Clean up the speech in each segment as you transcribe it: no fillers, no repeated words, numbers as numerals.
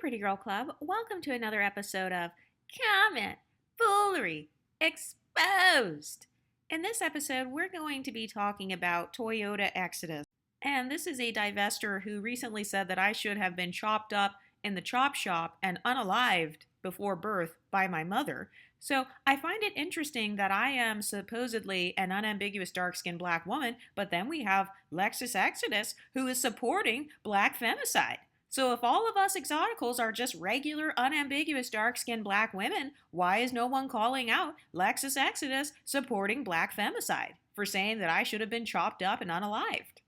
Pretty Girl Club. Welcome to another episode of Comment Foolery Exposed. In this episode, we're going to be talking about Toyota Exodus. And this is a divester who recently said that I should have been chopped up in the chop shop and unalived before birth by my mother. So I find it interesting that I am supposedly an unambiguous dark-skinned black woman, but then we have Lexus Exodus who is supporting black femicide. So if all of us Exoticals are just regular, unambiguous, dark-skinned black women, why is no one calling out Lexus Exodus supporting black femicide for saying that I should have been chopped up and unalived?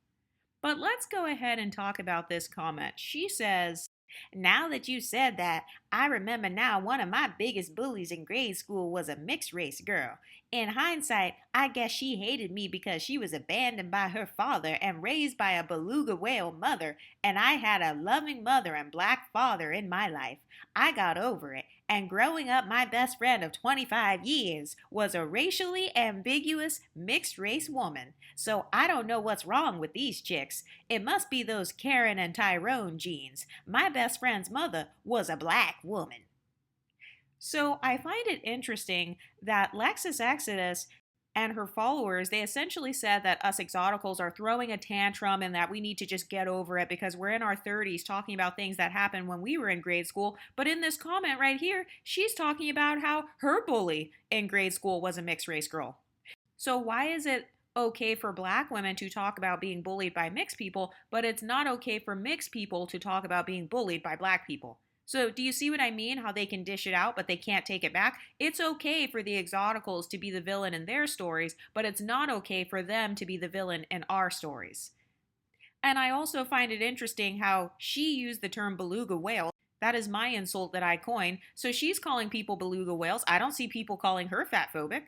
But let's go ahead and talk about this comment. She says, "Now that you said that, I remember now one of my biggest bullies in grade school was a mixed race girl. In hindsight, I guess she hated me because she was abandoned by her father and raised by a beluga whale mother, and I had a loving mother and black father in my life. I got over it, and growing up, my best friend of 25 years was a racially ambiguous mixed race woman. So I don't know what's wrong with these chicks. It must be those Karen and Tyrone genes. My best friend's mother was a black woman." So I find it interesting that Lexus Exodus and her followers, they essentially said that us Exoticals are throwing a tantrum and that we need to just get over it because we're in our 30s talking about things that happened when we were in grade school. But in this comment right here, she's talking about how her bully in grade school was a mixed race girl. So why is it okay for black women to talk about being bullied by mixed people, but it's not okay for mixed people to talk about being bullied by black people? So do you see what I mean? How they can dish it out, but they can't take it back? It's okay for the Exoticals to be the villain in their stories, but it's not okay for them to be the villain in our stories. And I also find it interesting how she used the term beluga whale. That is my insult that I coined. So she's calling people beluga whales. I don't see people calling her fatphobic.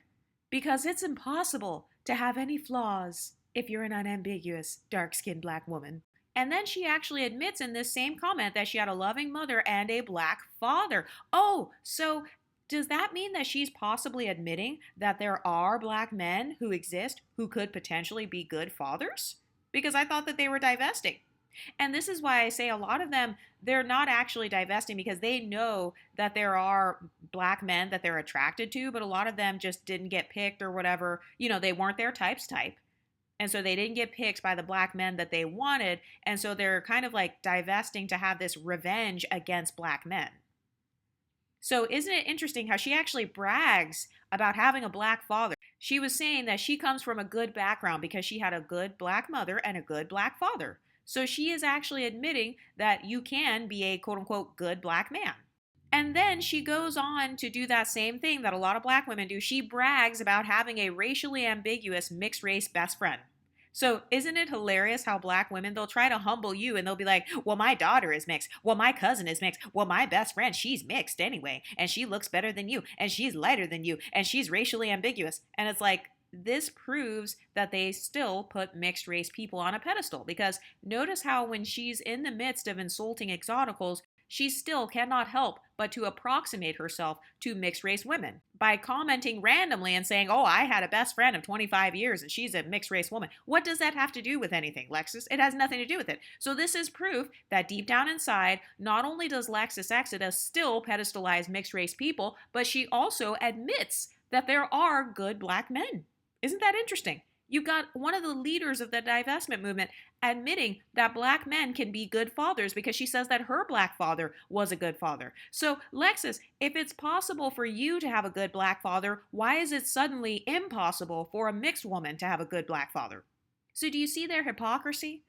Because it's impossible to have any flaws if you're an unambiguous, dark-skinned black woman. And then she actually admits in this same comment that she had a loving mother and a black father. Oh, so does that mean that she's possibly admitting that there are black men who exist who could potentially be good fathers? Because I thought that they were divesting. And this is why I say a lot of them, they're not actually divesting because they know that there are black men that they're attracted to, but a lot of them just didn't get picked or whatever. You know, they weren't their type's type. And so they didn't get picked by the black men that they wanted. And so they're kind of like divesting to have this revenge against black men. So isn't it interesting how she actually brags about having a black father? She was saying that she comes from a good background because she had a good black mother and a good black father. So she is actually admitting that you can be a quote-unquote good black man. And then she goes on to do that same thing that a lot of black women do. She brags about having a racially ambiguous mixed race best friend. So isn't it hilarious how black women, they'll try to humble you and they'll be like, well, my daughter is mixed. Well, my cousin is mixed. Well, my best friend, she's mixed anyway. And she looks better than you. And she's lighter than you. And she's racially ambiguous. And it's like, this proves that they still put mixed race people on a pedestal, because notice how when she's in the midst of insulting Exoticals, she still cannot help but to approximate herself to mixed race women by commenting randomly and saying, oh, I had a best friend of 25 years and she's a mixed race woman. What does that have to do with anything, Lexus? It has nothing to do with it. So this is proof that deep down inside, not only does Lexus Exodus still pedestalize mixed race people, but she also admits that there are good black men. Isn't that interesting? You've got one of the leaders of the divestment movement admitting that black men can be good fathers because she says that her black father was a good father. So, Lexus, if it's possible for you to have a good black father, why is it suddenly impossible for a mixed woman to have a good black father? So do you see their hypocrisy?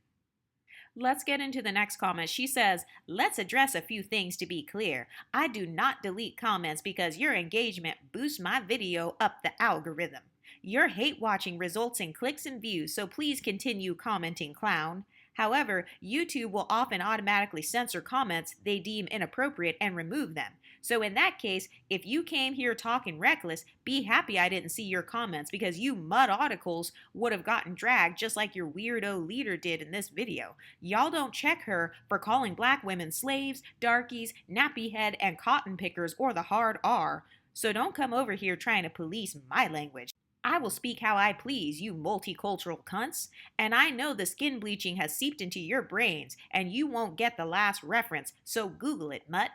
Let's get into the next comment. She says, let's address a few things to be clear. I do not delete comments because your engagement boosts my video up the algorithm. Your hate watching results in clicks and views, so please continue commenting, clown. However, YouTube will often automatically censor comments they deem inappropriate and remove them. So in that case, if you came here talking reckless, be happy I didn't see your comments because you mud articles would have gotten dragged just like your weirdo leader did in this video. Y'all don't check her for calling black women slaves, darkies, nappy head, and cotton pickers or the hard R. So don't come over here trying to police my language. I will speak how I please, you multicultural cunts, and I know the skin bleaching has seeped into your brains, and you won't get the last reference, so Google it, mutt.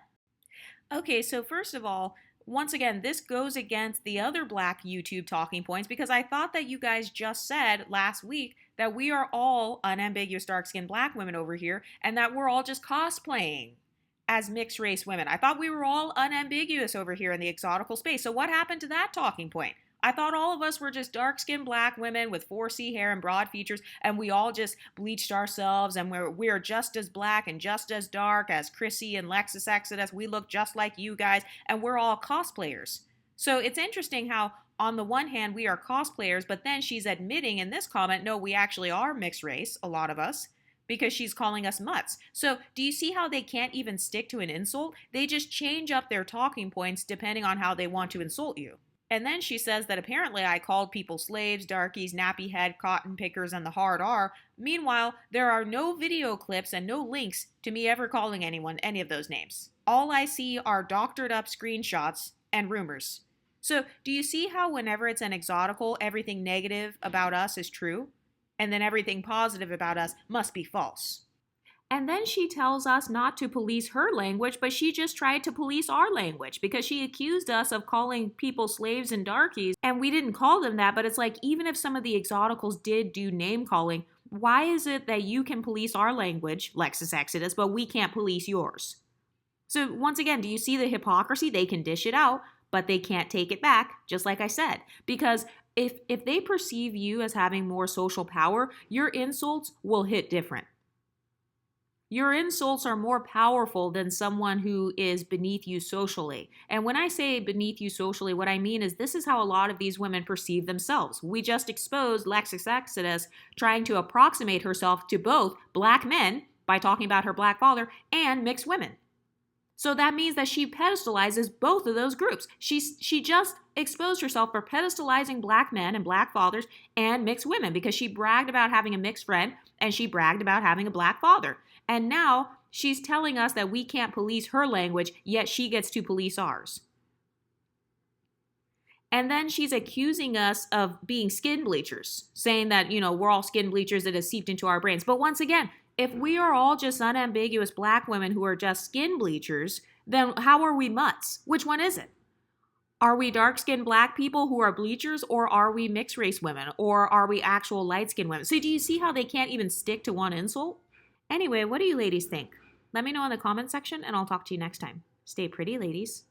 Okay, so first of all, once again, this goes against the other black YouTube talking points because I thought that you guys just said last week that we are all unambiguous dark skinned black women over here and that we're all just cosplaying as mixed race women. I thought we were all unambiguous over here in the exotical space. So what happened to that talking point? I thought all of us were just dark-skinned black women with 4C hair and broad features, and we all just bleached ourselves, and we're just as black and just as dark as Chrissy and Lexus Exodus. We look just like you guys, and we're all cosplayers. So it's interesting how, on the one hand, we are cosplayers, but then she's admitting in this comment, no, we actually are mixed race, a lot of us, because she's calling us mutts. So do you see how they can't even stick to an insult? They just change up their talking points depending on how they want to insult you. And then she says that apparently I called people slaves, darkies, nappy head, cotton pickers, and the hard R. Meanwhile, there are no video clips and no links to me ever calling anyone any of those names. All I see are doctored up screenshots and rumors. So do you see how whenever it's an exotical, everything negative about us is true? And then everything positive about us must be false. And then she tells us not to police her language, but she just tried to police our language because she accused us of calling people slaves and darkies, and we didn't call them that. But it's like, even if some of the exoticals did do name calling, why is it that you can police our language, Lexus Exodus, but we can't police yours? So once again, do you see the hypocrisy? They can dish it out, but they can't take it back, just like I said. Because if they perceive you as having more social power, your insults will hit different. Your insults are more powerful than someone who is beneath you socially. And when I say beneath you socially, what I mean is this is how a lot of these women perceive themselves. We just exposed Lexus Exodus trying to approximate herself to both black men by talking about her black father and mixed women. So that means that she pedestalizes both of those groups. She just exposed herself for pedestalizing black men and black fathers and mixed women because she bragged about having a mixed friend and she bragged about having a black father. And now she's telling us that we can't police her language, yet she gets to police ours. And then she's accusing us of being skin bleachers, saying that, we're all skin bleachers that have seeped into our brains. But once again, if we are all just unambiguous black women who are just skin bleachers, then how are we mutts? Which one is it? Are we dark-skinned black people who are bleachers, or are we mixed race women, or are we actual light-skinned women? So do you see how they can't even stick to one insult? Anyway, what do you ladies think? Let me know in the comment section and I'll talk to you next time. Stay pretty, ladies.